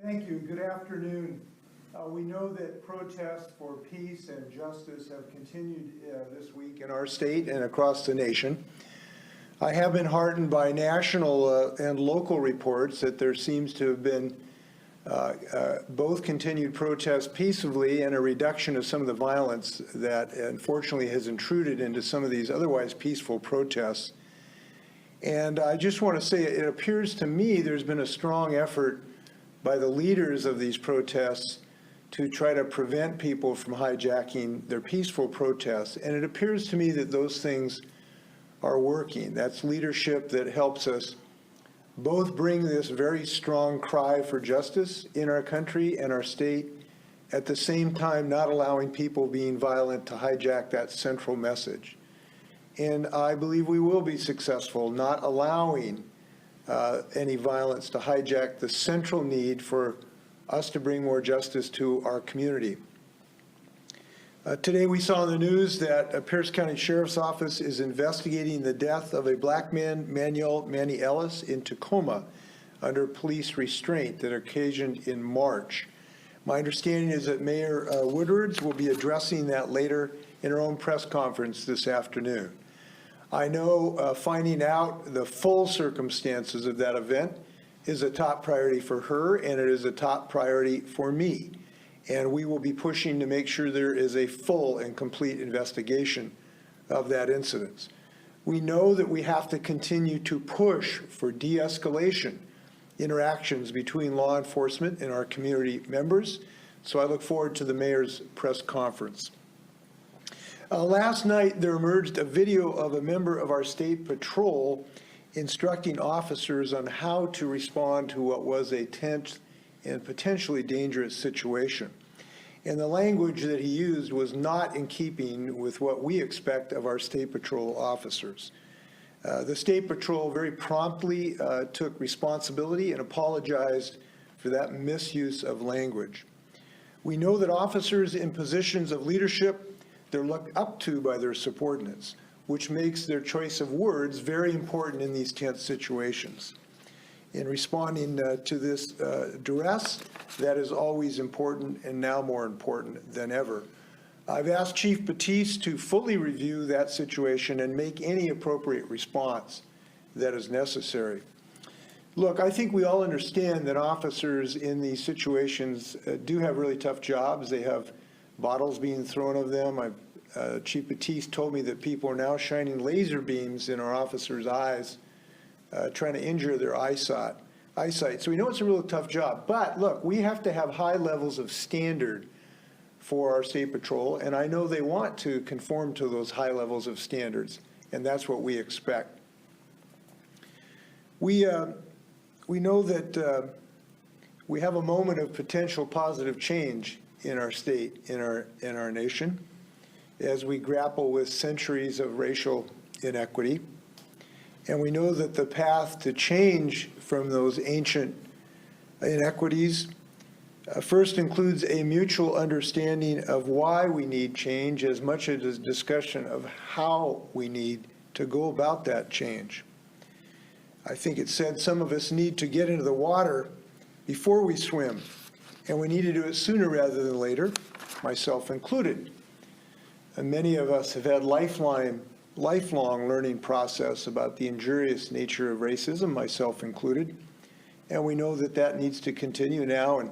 Thank you. Good afternoon. We know that protests for peace and justice have continued this week in our state and across the nation. I have been heartened by national and local reports that there seems to have been both continued protests peaceably and a reduction of some of the violence that unfortunately has intruded into some of these otherwise peaceful protests. And I just want to say it appears to me there's been a strong effort by the leaders of these protests to try to prevent people from hijacking their peaceful protests. And it appears to me that those things are working. That's leadership that helps us both bring this very strong cry for justice in our country and our state, at the same time not allowing people being violent to hijack that central message. And I believe we will be successful not allowing any violence to hijack the central need for us to bring more justice to our community. Today we saw in the news that Pierce County Sheriff's Office is investigating the death of a black man, Manuel Ellis, in Tacoma under police restraint that occasioned in March. My understanding is that Mayor Woodwards will be addressing that later in her own press conference this afternoon. I know finding out the full circumstances of that event is a top priority for her, and it is a top priority for me. And we will be pushing to make sure there is a full and complete investigation of that incident. We know that we have to continue to push for de-escalation interactions between law enforcement and our community members. So I look forward to the mayor's press conference. Last night, there emerged a video of a member of our state patrol instructing officers on how to respond to what was a tense and potentially dangerous situation. And the language that he used was not in keeping with what we expect of our state patrol officers. The state patrol very promptly took responsibility and apologized for that misuse of language. We know that officers in positions of leadership, they're looked up to by their subordinates, which makes their choice of words very important in these tense situations. In responding to this duress, that is always important and now more important than ever. I've asked Chief Batiste to fully review that situation and make any appropriate response that is necessary. Look, I think we all understand that officers in these situations do have really tough jobs. They have bottles being thrown at them. Chief Batiste told me that people are now shining laser beams in our officers' eyes, trying to injure their eyesight. So we know it's a real tough job. But look, we have to have high levels of standard for our state patrol, and I know they want to conform to those high levels of standards, and that's what we expect. We know that we have a moment of potential positive change in our state, in our nation, as we grapple with centuries of racial inequity. And we know that the path to change from those ancient inequities first includes a mutual understanding of why we need change as much as a discussion of how we need to go about that change. I think it said some of us need to get into the water before we swim, and we need to do it sooner rather than later, myself included. And many of us have had lifelong learning process about the injurious nature of racism, myself included, and we know that that needs to continue now and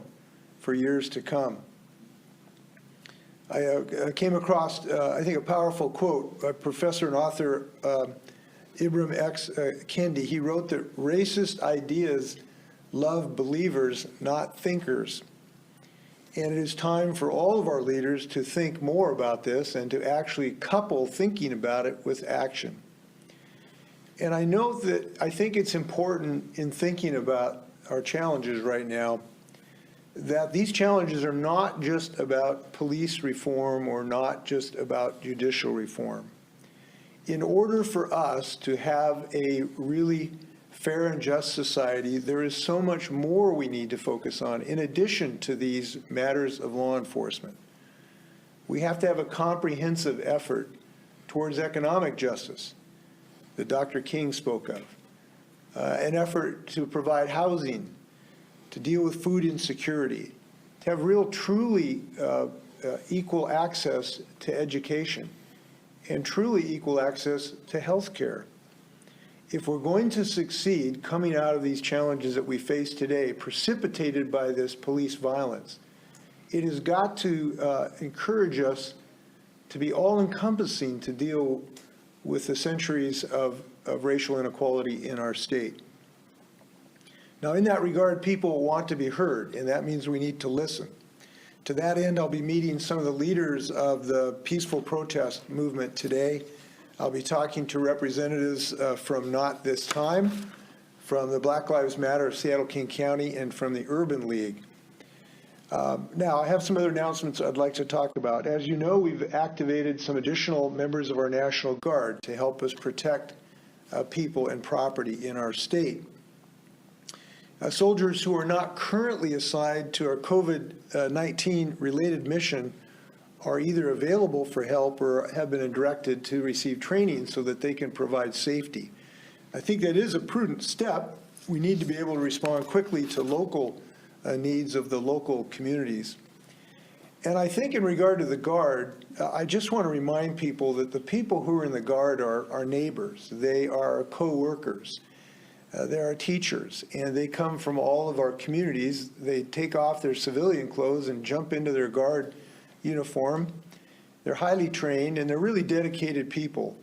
for years to come. I came across, I think, a powerful quote by professor and author Ibram X. Kendi. He wrote that racist ideas love believers, not thinkers. And it is time for all of our leaders to think more about this and to actually couple thinking about it with action. And I know that I think it's important in thinking about our challenges right now that these challenges are not just about police reform or not just about judicial reform. In order for us to have a really fair and just society, there is so much more we need to focus on in addition to these matters of law enforcement. We have to have a comprehensive effort towards economic justice that Dr. King spoke of, an effort to provide housing to deal with food insecurity, to have real, truly equal access to education, and truly equal access to health care. If we're going to succeed coming out of these challenges that we face today, precipitated by this police violence, it has got to encourage us to be all-encompassing to deal with the centuries of racial inequality in our state. Now, in that regard, people want to be heard, and that means we need to listen. To that end, I'll be meeting some of the leaders of the peaceful protest movement today. I'll be talking to representatives from Not This Time, from the Black Lives Matter of Seattle-King County, and from the Urban League. Now, I have some other announcements I'd like to talk about. As you know, we've activated some additional members of our National Guard to help us protect people and property in our state. Soldiers who are not currently assigned to our COVID-19 related mission are either available for help or have been directed to receive training so that they can provide safety. I think that is a prudent step. We need to be able to respond quickly to local needs of the local communities. And I think in regard to the Guard, I just want to remind people that the people who are in the Guard are our neighbors. They are co-workers. There are teachers, and they come from all of our communities. They take off their civilian clothes and jump into their Guard uniform. They're highly trained, and they're really dedicated people.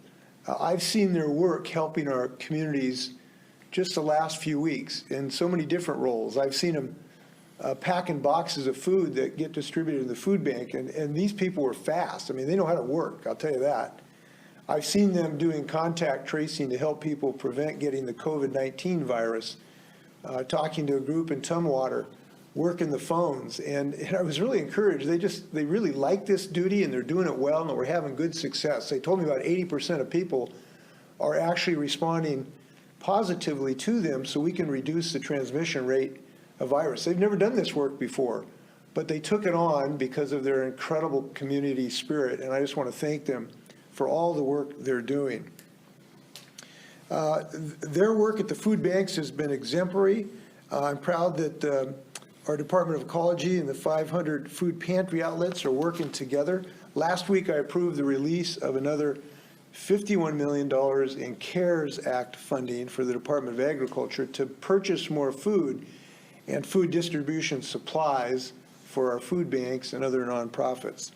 I've seen their work helping our communities just the last few weeks in so many different roles. I've seen them packing boxes of food that get distributed in the food bank, and these people are fast. I mean, they know how to work, I'll tell you that. I've seen them doing contact tracing to help people prevent getting the COVID-19 virus, talking to a group in Tumwater, working the phones, and I was really encouraged. They really like this duty, and they're doing it well, and we're having good success. They told me about 80% of people are actually responding positively to them so we can reduce the transmission rate of virus. They've never done this work before, but they took it on because of their incredible community spirit, and I just want to thank them for all the work they're doing. Their work at the food banks has been exemplary. I'm proud that our Department of Ecology and the 500 food pantry outlets are working together. Last week, I approved the release of another $51 million in CARES Act funding for the Department of Agriculture to purchase more food and food distribution supplies for our food banks and other nonprofits.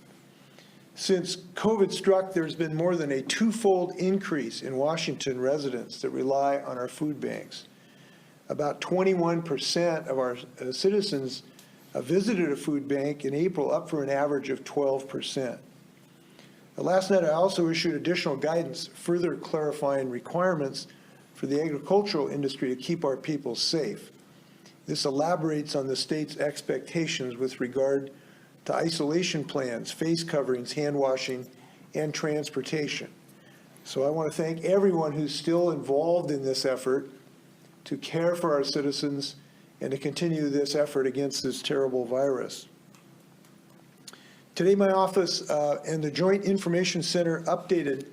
Since COVID struck, there's been more than a twofold increase in Washington residents that rely on our food banks. About 21% of our citizens visited a food bank in April, up from an average of 12%. Last night, I also issued additional guidance further clarifying requirements for the agricultural industry to keep our people safe. This elaborates on the state's expectations with regard to isolation plans, face coverings, hand washing, and transportation. So I want to thank everyone who's still involved in this effort to care for our citizens and to continue this effort against this terrible virus. Today, my office and the Joint Information Center updated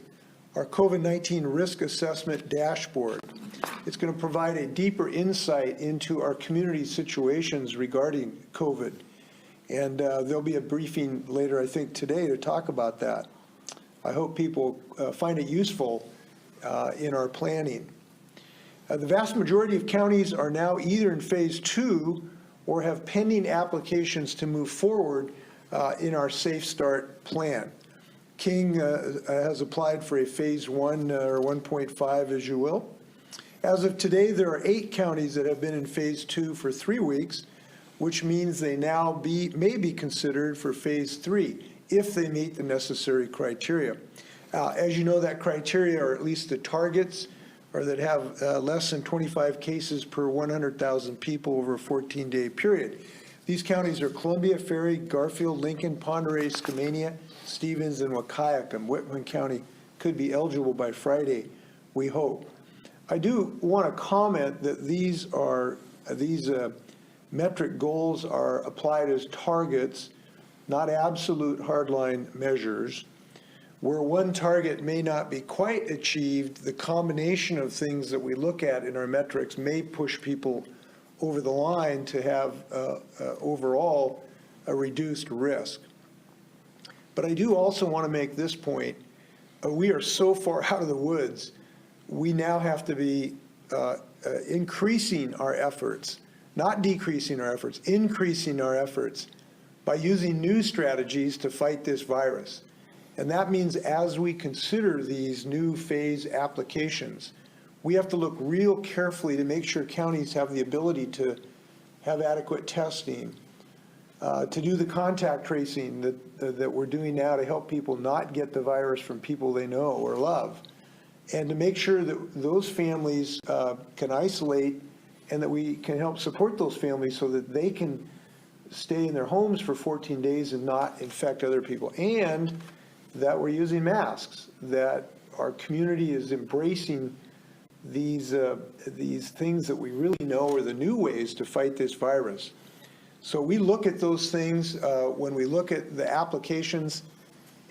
our COVID-19 risk assessment dashboard. It's going to provide a deeper insight into our community situations regarding COVID. And there'll be a briefing later, I think, today to talk about that. I hope people find it useful in our planning. The vast majority of counties are now either in phase 2 or have pending applications to move forward in our Safe Start plan. King has applied for a phase 1 or 1.5, as you will. As of today, there are 8 counties that have been in phase 2 for 3 weeks, which means they now may be considered for phase 3 if they meet the necessary criteria. As you know, that criteria are at least the targets or that have less than 25 cases per 100,000 people over a 14-day period. These counties are Columbia, Ferry, Garfield, Lincoln, Ponderay, Skamania, Stevens, and Wahkiakum. Whitman County could be eligible by Friday, we hope. I do want to comment that these metric goals are applied as targets, not absolute hardline measures. Where one target may not be quite achieved, the combination of things that we look at in our metrics may push people over the line to have overall a reduced risk. But I do also want to make this point. We are so far out of the woods, we now have to be increasing our efforts, not decreasing our efforts, increasing our efforts by using new strategies to fight this virus. And that means as we consider these new phase applications, we have to look real carefully to make sure counties have the ability to have adequate testing, to do the contact tracing that we're doing now to help people not get the virus from people they know or love, and to make sure that those families can isolate and that we can help support those families so that they can stay in their homes for 14 days and not infect other people, and that we're using masks, that our community is embracing these things that we really know are the new ways to fight this virus. So we look at those things when we look at the applications,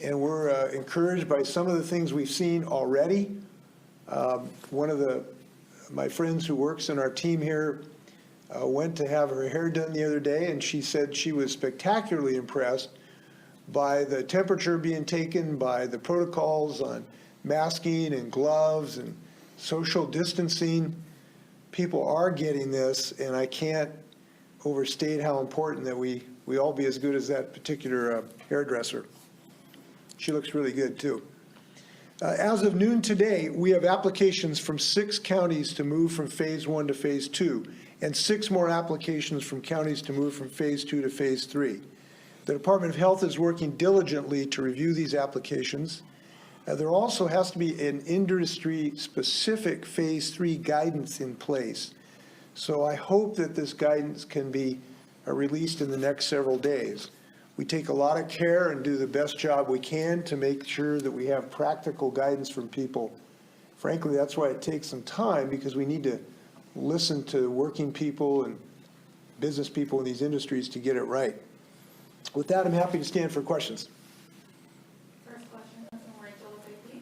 and we're encouraged by some of the things we've seen already. One of my friends who works in our team here went to have her hair done the other day, and she said she was spectacularly impressed by the temperature being taken, by the protocols on masking and gloves and social distancing. People are getting this, and I can't overstate how important that we all be as good as that particular hairdresser. She looks really good, too. As of noon today, we have applications from 6 counties to move from phase 1 to phase 2, and 6 more applications from counties to move from phase 2 to phase 3. The Department of Health is working diligently to review these applications. There also has to be an industry-specific phase 3 guidance in place. So I hope that this guidance can be released in the next several days. We take a lot of care and do the best job we can to make sure that we have practical guidance from people. Frankly, that's why it takes some time, because we need to listen to working people and business people in these industries to get it right. With that, I'm happy to stand for questions. First question is from Rachel Lefebvre.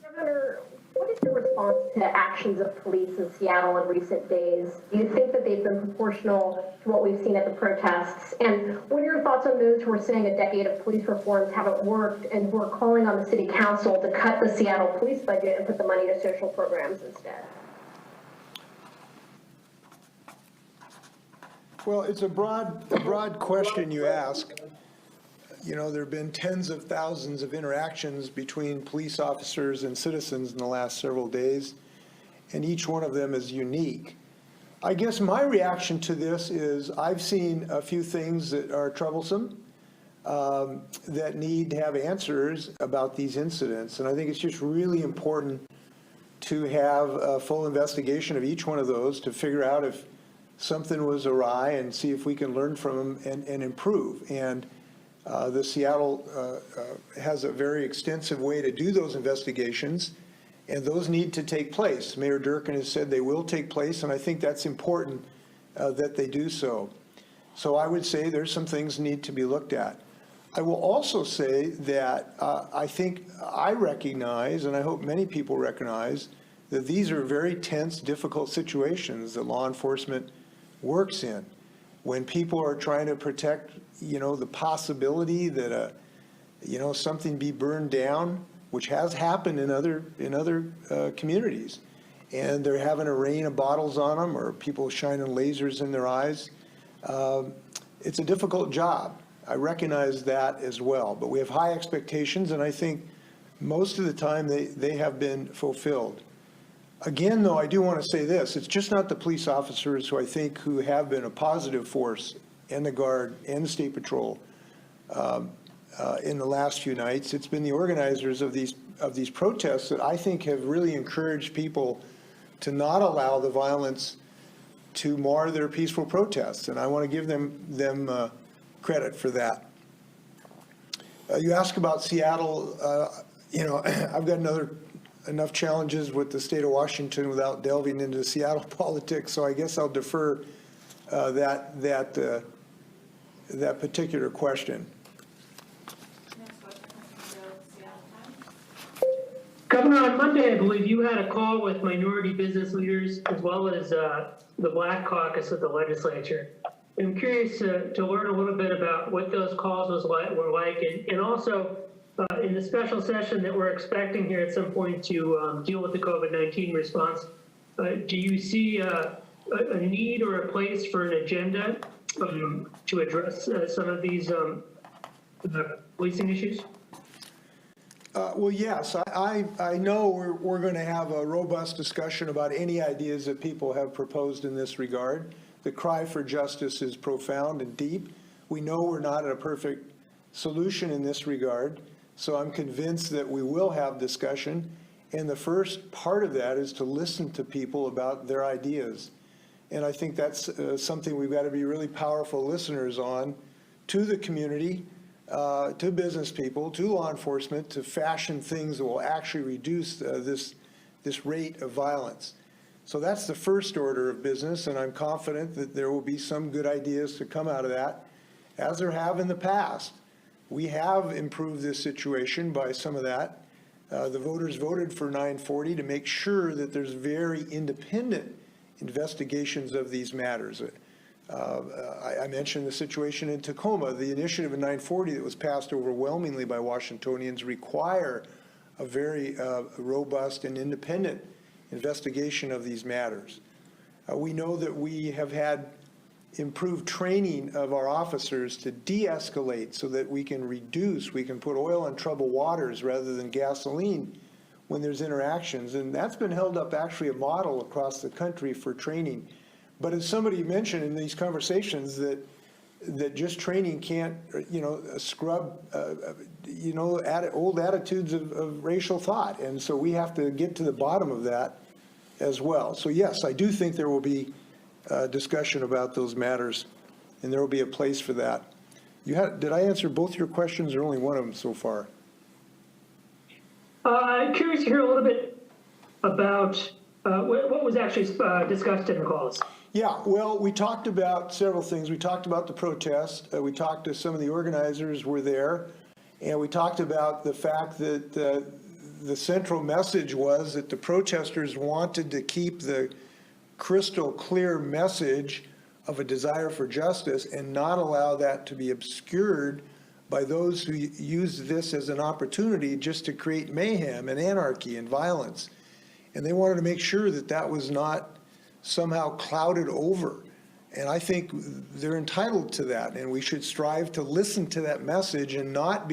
Governor, what is your response to actions of police in Seattle in recent days? Do you think that they've been proportional to what we've seen at the protests? And what are your thoughts on those who are saying a decade of police reforms haven't worked and who are calling on the city council to cut the Seattle police budget and put the money to social programs instead? Well, it's a broad question you ask. You know, there have been tens of thousands of interactions between police officers and citizens in the last several days, and each one of them is unique. I guess my reaction to this is I've seen a few things that are troublesome, that need to have answers about these incidents, and I think it's just really important to have a full investigation of each one of those to figure out if something was awry and see if we can learn from them and improve. And the Seattle has a very extensive way to do those investigations, and those need to take place. Mayor Durkin has said they will take place, and I think that's important that they do so. So I would say there's some things need to be looked at. I will also say that I think I recognize, and I hope many people recognize, that these are very tense, difficult situations that law enforcement works in. When people are trying to protect, the possibility that something be burned down, which has happened in other communities, and they're having a rain of bottles on them or people shining lasers in their eyes. It's a difficult job. I recognize that as well, but we have high expectations, and I think most of the time they have been fulfilled. Again, though, I do want to say this. It's just not the police officers who have been a positive force, and the Guard and the State Patrol in the last few nights. It's been the organizers of these protests that I think have really encouraged people to not allow the violence to mar their peaceful protests, and I want to give them credit for that. You ask about Seattle. I've got enough challenges with the state of Washington without delving into Seattle politics, so I guess I'll defer that particular question. Next question comes from Seattle Times. Governor, on Monday, I believe you had a call with minority business leaders as well as the Black Caucus of the legislature. I'm curious to learn a little bit about what those calls were like, and also in the special session that we're expecting here at some point to deal with the COVID-19 response. Do you see a need or a place for an agenda to address some of these policing issues? Well, yes, I know we're going to have a robust discussion about any ideas that people have proposed in this regard. The cry for justice is profound and deep. We know we're not at a perfect solution in this regard, so I'm convinced that we will have discussion. And the first part of that is to listen to people about their ideas. And I think that's something we've got to be really powerful listeners on, to the community, to business people, to law enforcement, to fashion things that will actually reduce this rate of violence. So that's the first order of business, and I'm confident that there will be some good ideas to come out of that, as there have in the past. We have improved this situation by some of that. The voters voted for 940 to make sure that there's very independent investigations of these matters. I mentioned the situation in Tacoma. The initiative in 940 that was passed overwhelmingly by Washingtonians require a very robust and independent investigation of these matters. We know that we have had improved training of our officers to de-escalate so that we can reduce, we can put oil on troubled waters rather than gasoline when there's interactions. And that's been held up actually a model across the country for training. But as somebody mentioned in these conversations, that just training can't, scrub, old attitudes of racial thought. And so we have to get to the bottom of that as well. So yes, I do think there will be discussion about those matters, and there will be a place for that. Did I answer both your questions or only one of them so far? I'm curious to hear a little bit about what was actually discussed in the calls. Yeah, well, we talked about several things. We talked about the protest. We talked to some of the organizers were there, and we talked about the fact that the central message was that the protesters wanted to keep the crystal clear message of a desire for justice and not allow that to be obscured by those who use this as an opportunity just to create mayhem and anarchy and violence. And they wanted to make sure that that was not somehow clouded over. And I think they're entitled to that, and we should strive to listen to that message and not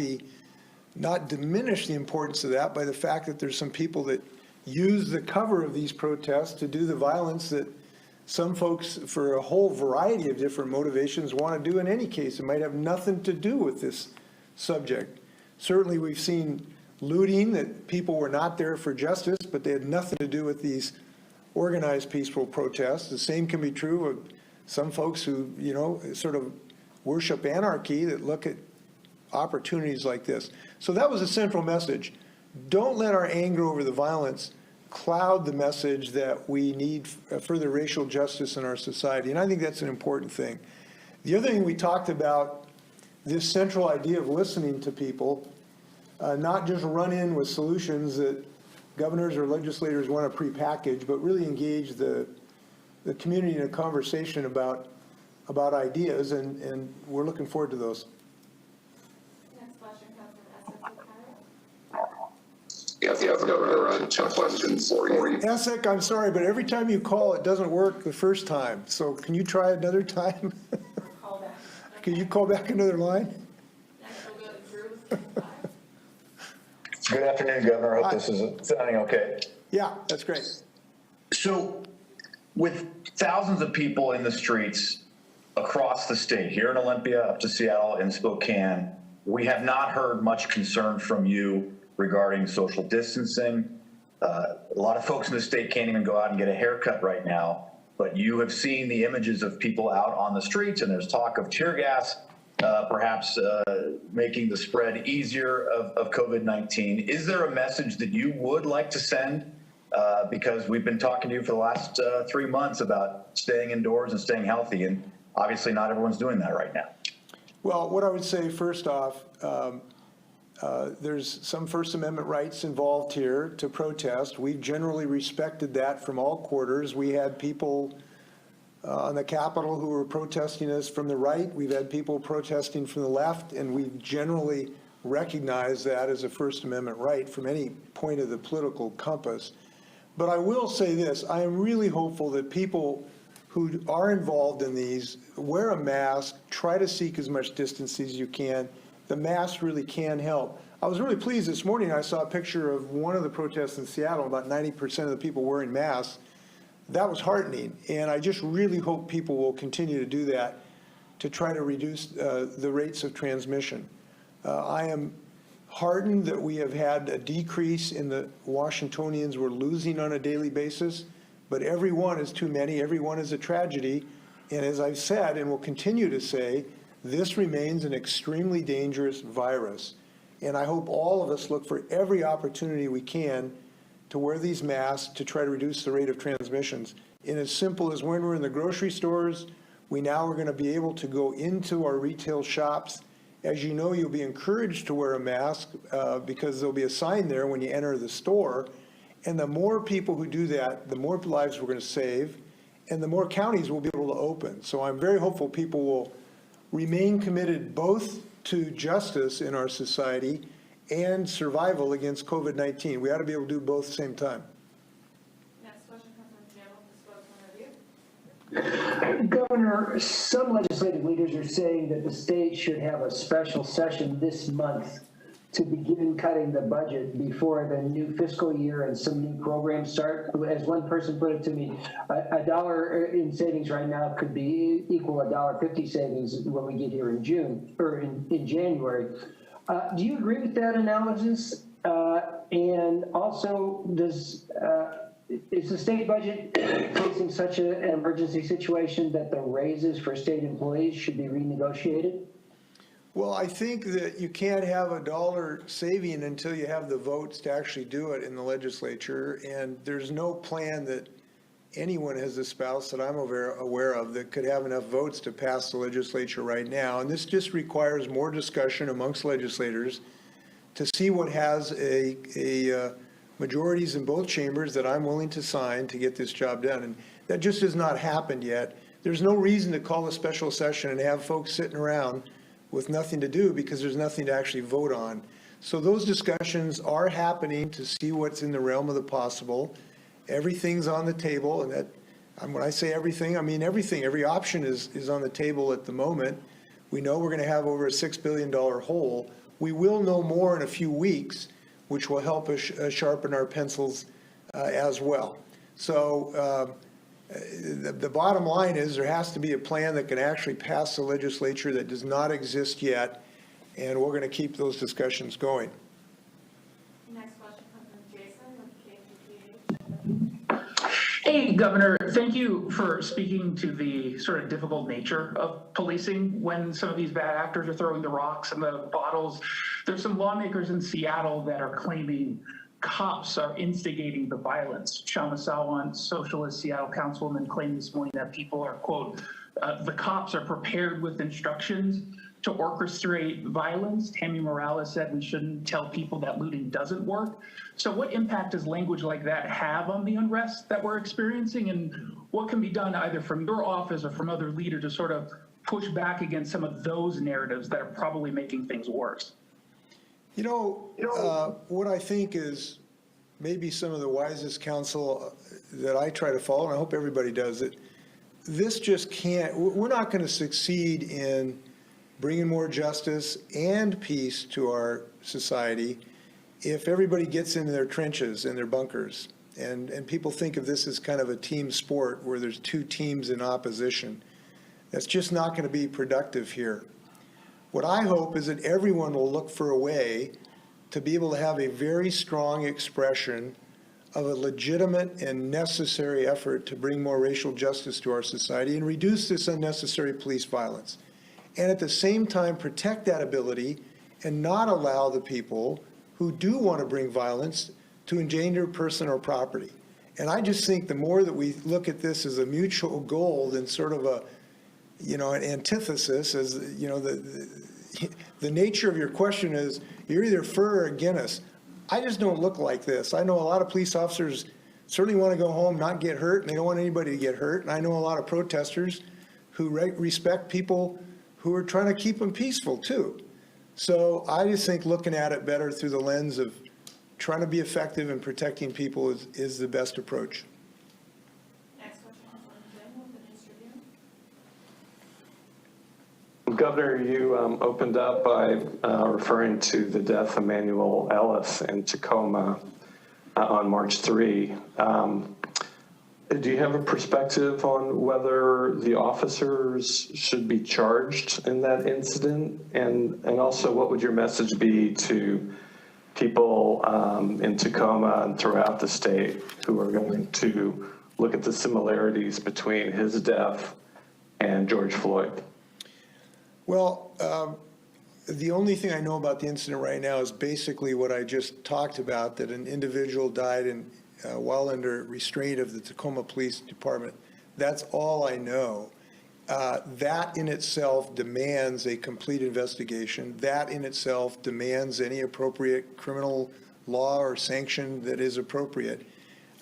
diminish the importance of that by the fact that there's some people that use the cover of these protests to do the violence that some folks, for a whole variety of different motivations, want to do in any case. It might have nothing to do with this subject. Certainly we've seen looting, that people were not there for justice, but they had nothing to do with these organized peaceful protests. The same can be true of some folks who, sort of worship anarchy, that look at opportunities like this. So that was a central message. Don't let our anger over the violence cloud the message that we need further racial justice in our society. And I think that's an important thing. The other thing we talked about, this central idea of listening to people, not just run in with solutions that governors or legislators want to prepackage, but really engage the community in a conversation about ideas, and we're looking forward to those. Next question comes from Essex. Yes, Governor, a question for you. Essex, I'm sorry, but every time you call, it doesn't work the first time. So can you try another time? Call back. Can you call back another line? Next we'll go to Drew with 35. Good afternoon, Governor. I hope this is sounding okay. Yeah, that's great. So with thousands of people in the streets across the state, here in Olympia, up to Seattle and Spokane, we have not heard much concern from you regarding social distancing. A lot of folks in the state can't even go out and get a haircut right now, but you have seen the images of people out on the streets, and there's talk of tear gas, perhaps making the spread easier of COVID-19. Is there a message that you would like to send? Because we've been talking to you for the last 3 months about staying indoors and staying healthy, and obviously not everyone's doing that right now. Well, what I would say first off, There's some First Amendment rights involved here to protest. We've generally respected that from all quarters. We had people on the Capitol who were protesting us from the right. We've had people protesting from the left, and we've generally recognized that as a First Amendment right from any point of the political compass. But I will say this, I am really hopeful that people who are involved in these wear a mask, try to seek as much distance as you can. The mask really can help. I was really pleased this morning, I saw a picture of one of the protests in Seattle, about 90% of the people wearing masks. That was heartening, and I just really hope people will continue to do that to try to reduce the rates of transmission. I am heartened that we have had a decrease in the Washingtonians we're losing on a daily basis, but every one is too many, every one is a tragedy, and as I've said and will continue to say, this remains an extremely dangerous virus, and I hope all of us look for every opportunity we can to wear these masks to try to reduce the rate of transmissions. And as simple as when we're in the grocery stores, we now are going to be able to go into our retail shops. As you know, you'll be encouraged to wear a mask because there'll be a sign there when you enter the store. And the more people who do that, the more lives we're going to save, and the more counties will be able to open. So I'm very hopeful people will remain committed both to justice in our society and survival against COVID-19. We ought to be able to do both at the same time. Next question comes from Jim with the Spokesman Review. Governor, some legislative leaders are saying that the state should have a special session this month to begin cutting the budget before the new fiscal year and some new programs start. As one person put it to me, a dollar in savings right now could be equal $1.50 savings when we get here in June or in January. Do you agree with that analysis? And also, is the state budget facing such an emergency situation that the raises for state employees should be renegotiated? Well, I think that you can't have a dollar saving until you have the votes to actually do it in the legislature, and there's no plan that anyone has espoused that I'm aware of that could have enough votes to pass the legislature right now. And this just requires more discussion amongst legislators to see what has a majorities in both chambers that I'm willing to sign to get this job done. And that just has not happened yet. There's no reason to call a special session and have folks sitting around with nothing to do because there's nothing to actually vote on. So those discussions are happening to see what's in the realm of the possible. Everything's on the table, and that, when I say everything, I mean everything. Every option is on the table at the moment. We know we're going to have over a $6 billion hole. We will know more in a few weeks, which will help us sharpen our pencils as well. So the bottom line is there has to be a plan that can actually pass the legislature that does not exist yet, and we're going to keep those discussions going. Next question comes from Jason with KPTH. Hey, Governor, thank you for speaking to the sort of difficult nature of policing when some of these bad actors are throwing the rocks and the bottles. There's some lawmakers in Seattle that are claiming cops are instigating the violence. Shama Sawan, socialist Seattle councilwoman, claimed this morning that people are, quote, the cops are prepared with instructions to orchestrate violence. Tammy Morales said we shouldn't tell people that looting doesn't work. So what impact does language like that have on the unrest that we're experiencing? And what can be done either from your office or from other leaders to sort of push back against some of those narratives that are probably making things worse? You know, what I think is maybe some of the wisest counsel that I try to follow, and I hope everybody does it, this just can't, we're not going to succeed in bringing more justice and peace to our society if everybody gets into their trenches and their bunkers. And people think of this as kind of a team sport where there's two teams in opposition. That's just not going to be productive here. What I hope is that everyone will look for a way to be able to have a very strong expression of a legitimate and necessary effort to bring more racial justice to our society and reduce this unnecessary police violence. And at the same time, protect that ability and not allow the people who do want to bring violence to endanger person or property. And I just think the more that we look at this as a mutual goal than sort of a, you know, an antithesis, as, you know, the nature of your question is you're either for or against us. I just don't look like this. I know a lot of police officers certainly want to go home, not get hurt, and they don't want anybody to get hurt. And I know a lot of protesters who respect people who are trying to keep them peaceful too. So I just think looking at it better through the lens of trying to be effective in protecting people is the best approach. Next question, Councilman Jim with the News Tribune. Governor, you opened up by referring to the death of Manuel Ellis in Tacoma on March 3. Do you have a perspective on whether the officers should be charged in that incident? And also, what would your message be to people in Tacoma and throughout the state who are going to look at the similarities between his death and George Floyd? Well, the only thing I know about the incident right now is basically what I just talked about, that an individual died while under restraint of the Tacoma Police Department. That's all I know. That in itself demands a complete investigation. That in itself demands any appropriate criminal law or sanction that is appropriate.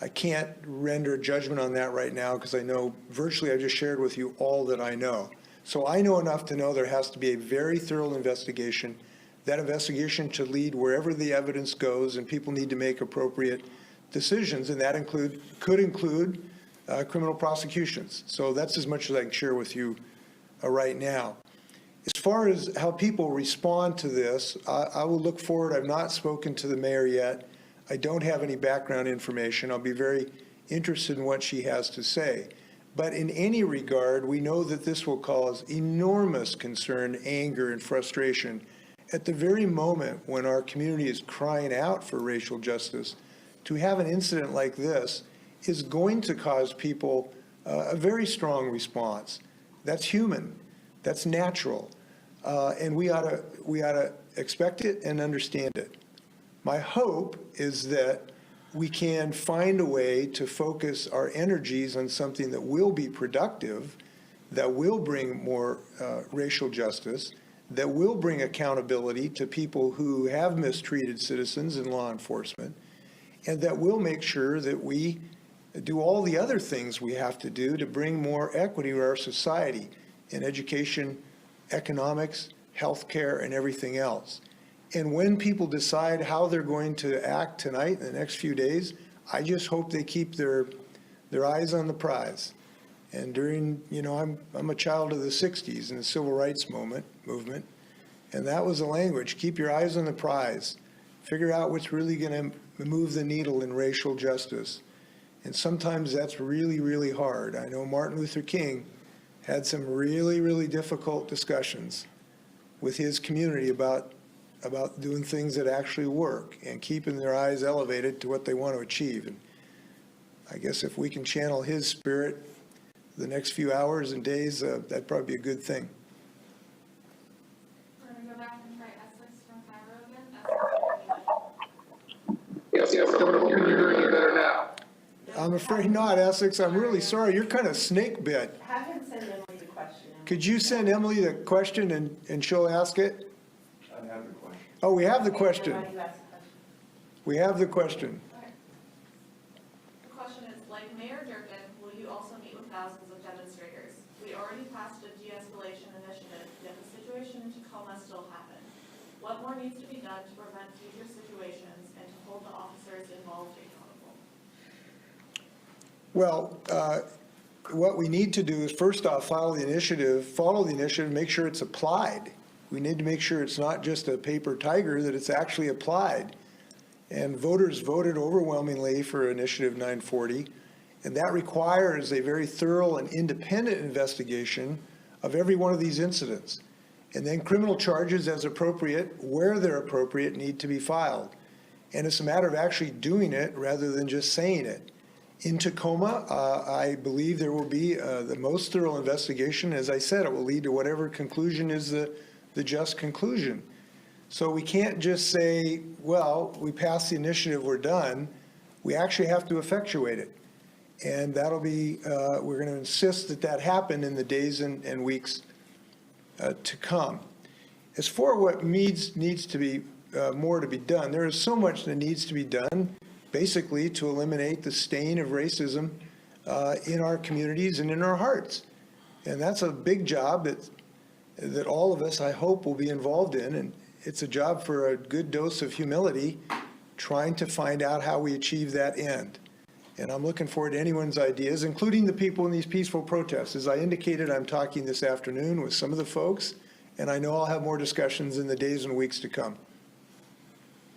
I can't render judgment on that right now because I know virtually I just shared with you all that I know. So I know enough to know there has to be a very thorough investigation. That investigation should lead wherever the evidence goes, and people need to make appropriate decisions, and that could include criminal prosecutions. So that's as much as I can share with you right now. As far as how people respond to this, I will look forward. I've not spoken to the mayor yet. I don't have any background information. I'll be very interested in what she has to say. But in any regard, we know that this will cause enormous concern, anger, and frustration at the very moment when our community is crying out for racial justice. To have an incident like this is going to cause people a very strong response. That's human. That's natural. And we ought to expect it and understand it. My hope is that we can find a way to focus our energies on something that will be productive, that will bring more racial justice, that will bring accountability to people who have mistreated citizens in law enforcement, and that will make sure that we do all the other things we have to do to bring more equity to our society in education, economics, healthcare, and everything else. And when people decide how they're going to act tonight, in the next few days, I just hope they keep their eyes on the prize. And during, I'm a child of the 60s and the civil rights movement, and that was the language: keep your eyes on the prize. Figure out what's really going to move the needle in racial justice. And sometimes that's really, really hard. I know Martin Luther King had some really, really difficult discussions with his community about doing things that actually work and keeping their eyes elevated to what they want to achieve. And I guess if we can channel his spirit the next few hours and days, that'd probably be a good thing. We're going to go back and try Essex from Cairo again. Yes, Governor, you're doing better now. I'm afraid not, Essex. I'm really sorry. You're kind of snake bit. Have him send Emily the question. Could you send Emily the question and she'll ask it? I have the question. Oh, we have the question. Why do you ask the question? We have the question. Okay. The question is, like Mayor Durkin, will you also meet with thousands of demonstrators? We already passed a de-escalation initiative, yet the situation in Tacoma still happened. What more needs to be done to prevent future situations and to hold the officers involved accountable? Well, what we need to do is, first off, follow the initiative, make sure it's applied. We need to make sure it's not just a paper tiger, that it's actually applied. And voters voted overwhelmingly for Initiative 940, and that requires a very thorough and independent investigation of every one of these incidents. And then criminal charges as appropriate, where they're appropriate, need to be filed. And it's a matter of actually doing it rather than just saying it. In Tacoma, I believe there will be the most thorough investigation. As I said, it will lead to whatever conclusion is the just conclusion. So we can't just say, well, we passed the initiative, we're done. We actually have to effectuate it. And that'll be, we're going to insist that that happen in the days and weeks to come. As for what needs to be more to be done. There is so much that needs to be done, basically, to eliminate the stain of racism in our communities and in our hearts. And that's a big job that all of us, I hope, will be involved in. And it's a job for a good dose of humility, trying to find out how we achieve that end. And I'm looking forward to anyone's ideas, including the people in these peaceful protests. As I indicated, I'm talking this afternoon with some of the folks, and I know I'll have more discussions in the days and weeks to come.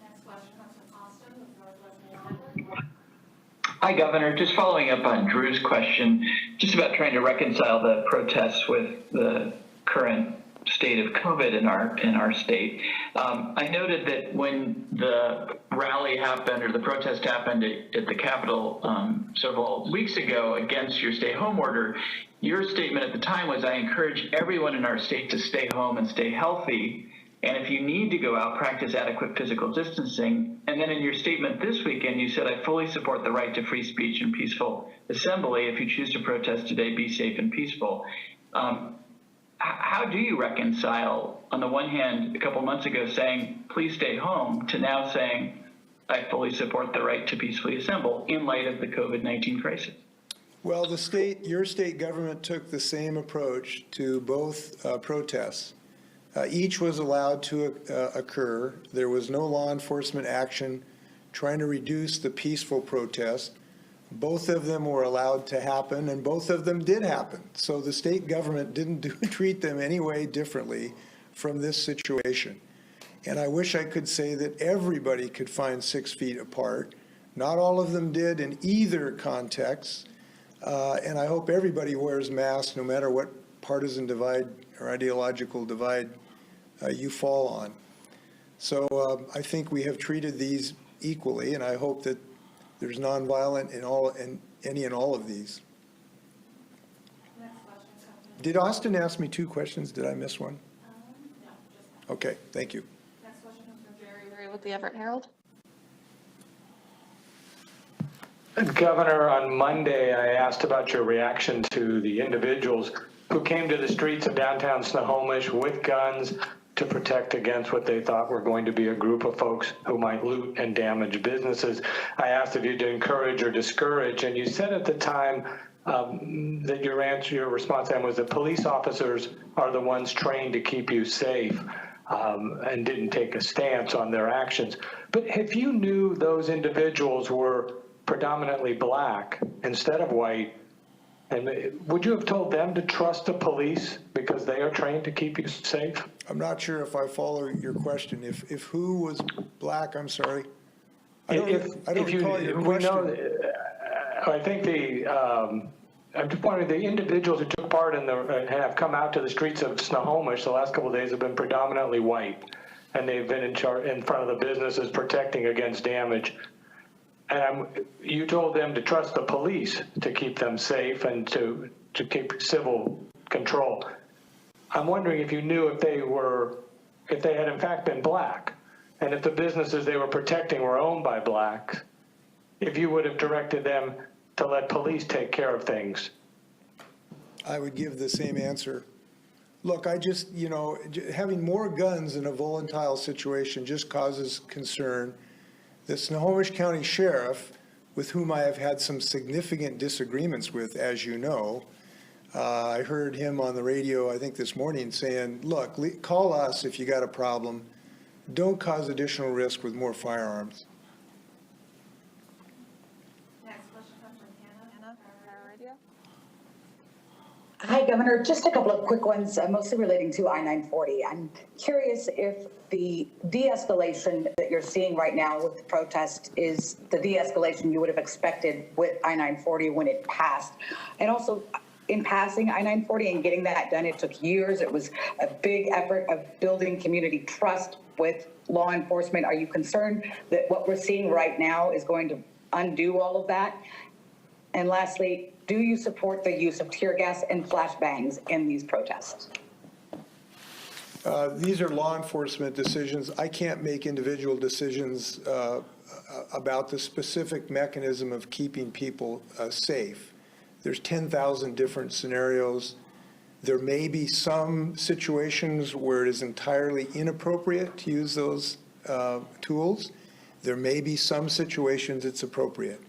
Next question comes from Austin with Northwest New York. Hi, Governor. Just following up on Drew's question, just about trying to reconcile the protests with the current state of COVID in our state. I noted that when the rally happened or the protest happened at the Capitol several weeks ago against your stay home order, your statement at the time was, I encourage everyone in our state to stay home and stay healthy. And if you need to go out, practice adequate physical distancing. And then in your statement this weekend, you said, I fully support the right to free speech and peaceful assembly. If you choose to protest today, be safe and peaceful. How do you reconcile, on the one hand, a couple months ago saying, please stay home, to now saying, I fully support the right to peacefully assemble in light of the COVID-19 crisis? Well, your state government took the same approach to both protests. Each was allowed to occur. There was no law enforcement action trying to reduce the peaceful protest. Both of them were allowed to happen, and both of them did happen. So the state government didn't treat them any way differently from this situation. And I wish I could say that everybody could find 6 feet apart. Not all of them did in either context. And I hope everybody wears masks, no matter what partisan divide or ideological divide you fall on. So I think we have treated these equally, and I hope that there's nonviolent in any and all of these. Next question comes from, Did Austin ask me 2 questions? Did I miss one? no, just that. Okay, thank you. Next question comes from Jerry with the Everett Herald. Governor, on Monday, I asked about your reaction to the individuals who came to the streets of downtown Snohomish with guns to protect against what they thought were going to be a group of folks who might loot and damage businesses. I asked if you'd encourage or discourage, and you said at the time that your response then was that police officers are the ones trained to keep you safe, and didn't take a stance on their actions. But if you knew those individuals were predominantly black instead of white, and would you have told them to trust the police because they are trained to keep you safe? I'm not sure if I follow your question. If who was black, I'm sorry. I don't recall your question. I think I'm just wondering, the individuals who took part in and have come out to the streets of Snohomish the last couple of days have been predominantly white, and they've been in front of the businesses protecting against damage. And you told them to trust the police to keep them safe and to keep civil control. I'm wondering if you knew if they had in fact been black, and if the businesses they were protecting were owned by blacks, if you would have directed them to let police take care of things. I would give the same answer. Look, having more guns in a volatile situation just causes concern. The Snohomish County Sheriff, with whom I have had some significant disagreements with, as you know, I heard him on the radio, I think this morning, saying, look, call us if you got a problem. Don't cause additional risk with more firearms. Next question comes from Hannah, Power Radio. Hi, Governor. Just a couple of quick ones, mostly relating to I-940. I'm curious if the de-escalation that you're seeing right now with the protest is the de-escalation you would have expected with I-940 when it passed. And also, in passing I-940 and getting that done, it took years. It was a big effort of building community trust with law enforcement. Are you concerned that what we're seeing right now is going to undo all of that? And lastly, do you support the use of tear gas and flashbangs in these protests? These are law enforcement decisions. I can't make individual decisions about the specific mechanism of keeping people safe. There's 10,000 different scenarios. There may be some situations where it is entirely inappropriate to use those tools. There may be some situations it's appropriate.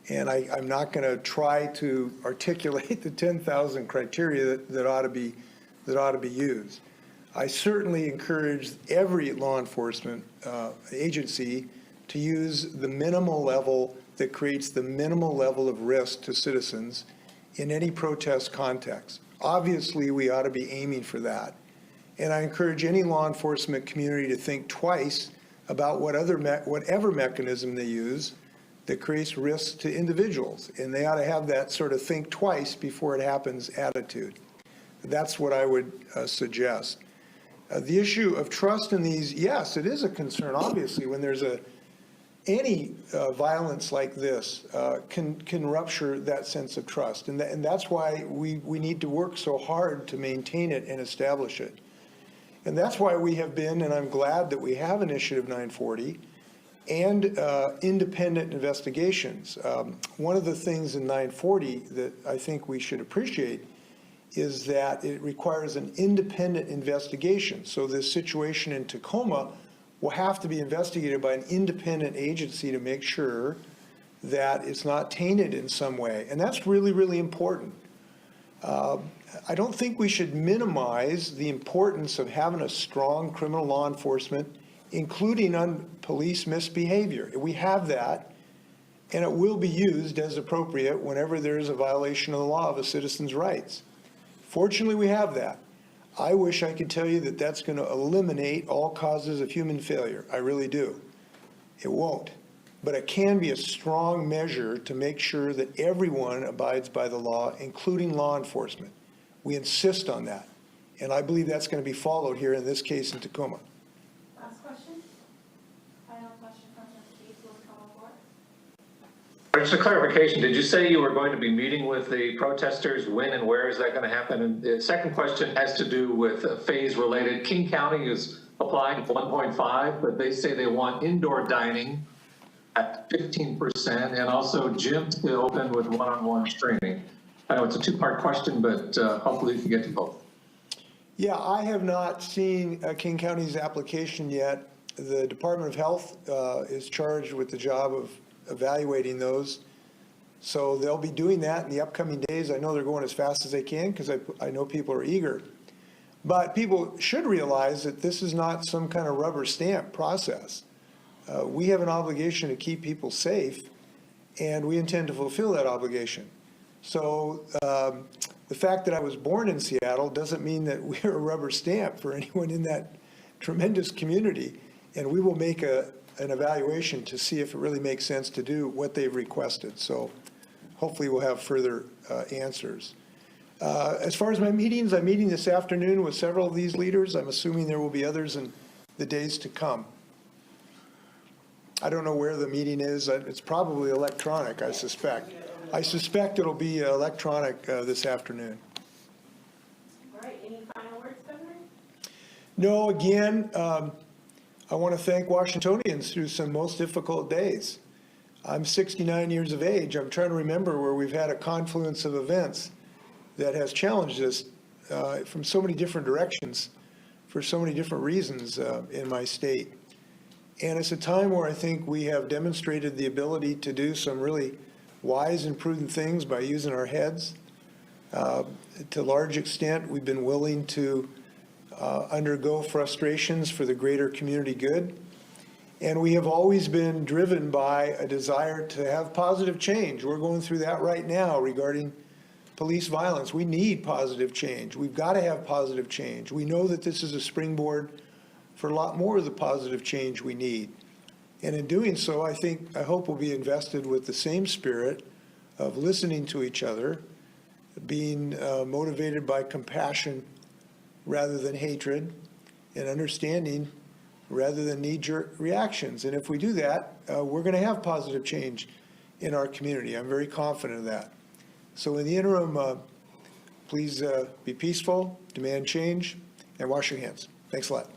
And I'm not going to try to articulate the 10,000 criteria that ought to be used. I certainly encourage every law enforcement agency to use the minimal level that creates the minimal level of risk to citizens in any protest context. Obviously, we ought to be aiming for that. And I encourage any law enforcement community to think twice about whatever mechanism they use that creates risk to individuals. And they ought to have that sort of think twice before it happens attitude. That's what I would suggest. The issue of trust in these, yes, it is a concern, obviously, when there's any violence like this can rupture that sense of trust. And that's why we need to work so hard to maintain it and establish it. And that's why we have been, and I'm glad that we have Initiative 940 and independent investigations. One of the things in 940 that I think we should appreciate is that it requires an independent investigation. So this situation in Tacoma will have to be investigated by an independent agency to make sure that it's not tainted in some way. And that's really, really important. I don't think we should minimize the importance of having a strong criminal law enforcement, including on police misbehavior. We have that, and it will be used as appropriate whenever there is a violation of the law of a citizen's rights. Fortunately, we have that. I wish I could tell you that that's going to eliminate all causes of human failure. I really do. It won't. But it can be a strong measure to make sure that everyone abides by the law, including law enforcement. We insist on that. And I believe that's going to be followed here in this case in Tacoma. Last question. Final question from the chief will come on board. Just a clarification, did you say you were going to be meeting with the protesters? When and where is that going to happen? And the second question has to do with phase related. King County is applying for 1.5, but they say they want indoor dining at 15% and also gyms to open with one-on-one training. I know it's a two-part question, but hopefully you can get to both. Yeah, I have not seen King County's application yet. The Department of Health is charged with the job of evaluating those. So they'll be doing that in the upcoming days. I know they're going as fast as they can because I know people are eager. But people should realize that this is not some kind of rubber stamp process. We have an obligation to keep people safe, and we intend to fulfill that obligation. So the fact that I was born in Seattle doesn't mean that we're a rubber stamp for anyone in that tremendous community. And we will make an evaluation to see if it really makes sense to do what they've requested. So hopefully we'll have further answers. As far as my meetings, I'm meeting this afternoon with several of these leaders. I'm assuming there will be others in the days to come. I don't know where the meeting is. It's probably electronic, I suspect. I suspect it'll be electronic this afternoon. All right, any final words, Governor? No, again, I want to thank Washingtonians through some most difficult days. I'm 69 years of age. I'm trying to remember where we've had a confluence of events that has challenged us from so many different directions for so many different reasons in my state. And it's a time where I think we have demonstrated the ability to do some really wise and prudent things by using our heads. To a large extent, we've been willing to undergo frustrations for the greater community good. And we have always been driven by a desire to have positive change. We're going through that right now regarding police violence. We need positive change. We've got to have positive change. We know that this is a springboard for a lot more of the positive change we need. And in doing so, I hope we'll be invested with the same spirit of listening to each other, being motivated by compassion rather than hatred, and understanding rather than knee-jerk reactions. And if we do that, we're going to have positive change in our community. I'm very confident of that. So in the interim, please be peaceful, demand change, and wash your hands. Thanks a lot.